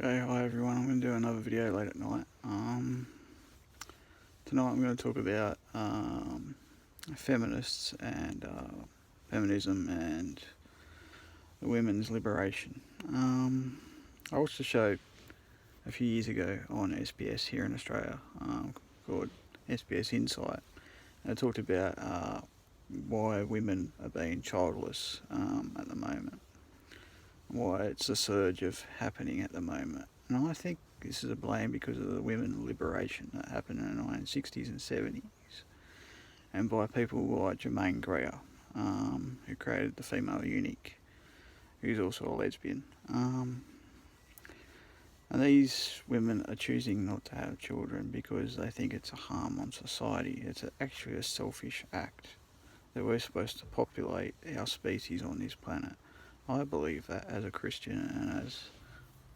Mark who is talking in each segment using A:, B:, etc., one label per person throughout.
A: Okay, hi everyone. I'm going to do another video late at night. Tonight I'm going to talk about feminists and feminism and the women's liberation. I watched a show a few years ago on SBS here in Australia called SBS Insight. And it talked about why women are being childless at the moment, why it's a surge of happening at the moment. And I think this is a blame because of the women liberation that happened in the 1960s and 70s, and by people like Germaine Greer, who created the female eunuch, who's also a lesbian. And these women are choosing not to have children because they think it's a harm on society. It's actually a selfish act, that we're supposed to populate our species on this planet. I believe that as a Christian and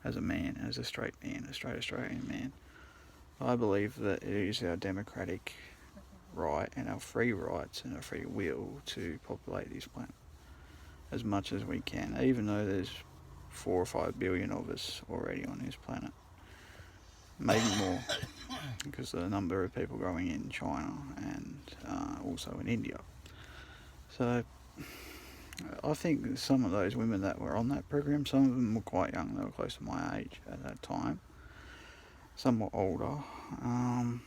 A: as a man, as a straight man, a straight Australian man. I believe that it is our democratic right and our free rights and our free will to populate this planet as much as we can, even though there's 4 or 5 billion of us already on this planet. Maybe more, because of the number of people growing in China and also in India. So I think some of those women that were on that program, some of them were quite young. They were close to my age at that time. Some were older, and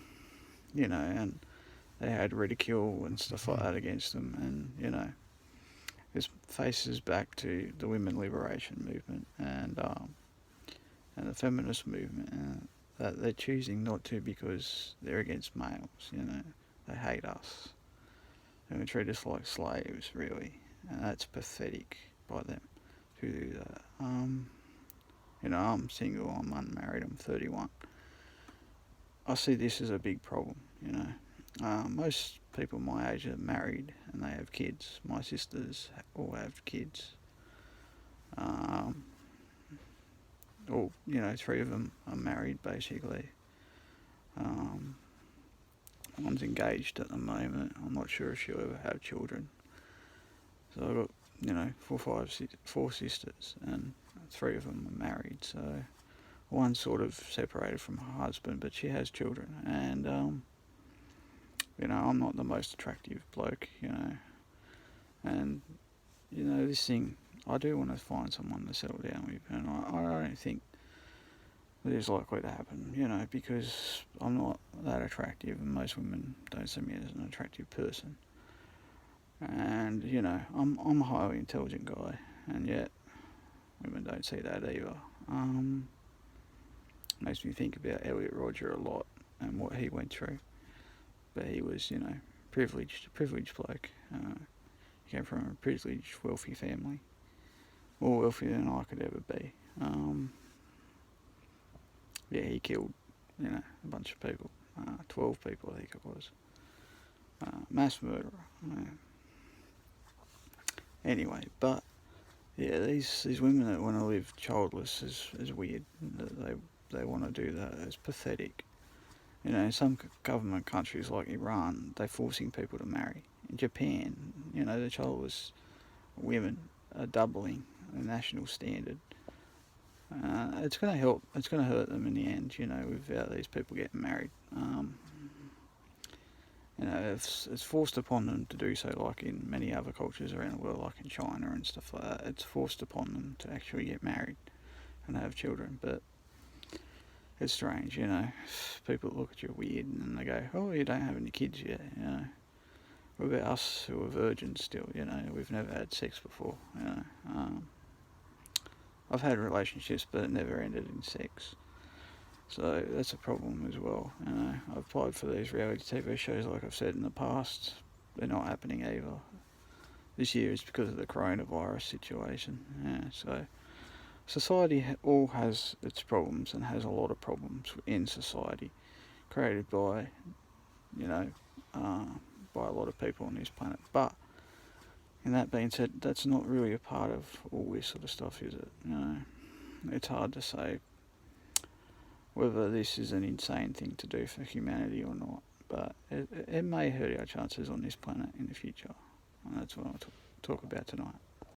A: they had ridicule and stuff like that against them. And, this faces back to the women liberation movement and the feminist movement. That they're choosing not to because they're against males, They hate us. They treat us like slaves, really. And that's pathetic by them to do that. I'm single, I'm unmarried, I'm 31. I see this as a big problem, Most people my age are married and they have kids. My sisters all have kids. Three of them are married, basically. One's engaged at the moment. I'm not sure if she'll ever have children. So I've got, four sisters, and 3 of them are married. So one's sort of separated from her husband, but she has children. And, I'm not the most attractive bloke, And, this thing, I do want to find someone to settle down with. And I don't think it is likely to happen, because I'm not that attractive, and most women don't see me as an attractive person. And, I'm a highly intelligent guy, and yet women don't see that either. Makes me think about Elliot Rodger a lot and what he went through. But he was, privileged bloke. He came from a privileged, wealthy family. More wealthy than I could ever be. He killed, a bunch of people. 12 people, I think it was. Mass murderer. Anyway, but yeah, these women that want to live childless is weird. They want to do that. It's pathetic. In some government countries like Iran, they're forcing people to marry. In Japan, the childless women are doubling the national standard. It's going to help. It's going to hurt them in the end, without these people getting married. It's forced upon them to do so, like in many other cultures around the world, like in China and stuff like that. It's forced upon them to actually get married and have children. But it's strange, People look at you weird and they go, "Oh, you don't have any kids yet," What about us who are virgins still? We've never had sex before. I've had relationships, but it never ended in sex. So that's a problem as well. I've applied for these reality TV shows, like I've said in the past. They're not happening either. This year is because of the coronavirus situation. So society all has its problems and has a lot of problems in society, created by, by a lot of people on this planet. But, in that being said, that's not really a part of all this sort of stuff, is it? It's hard to say whether this is an insane thing to do for humanity or not, but it may hurt our chances on this planet in the future, and that's what I'll talk about tonight.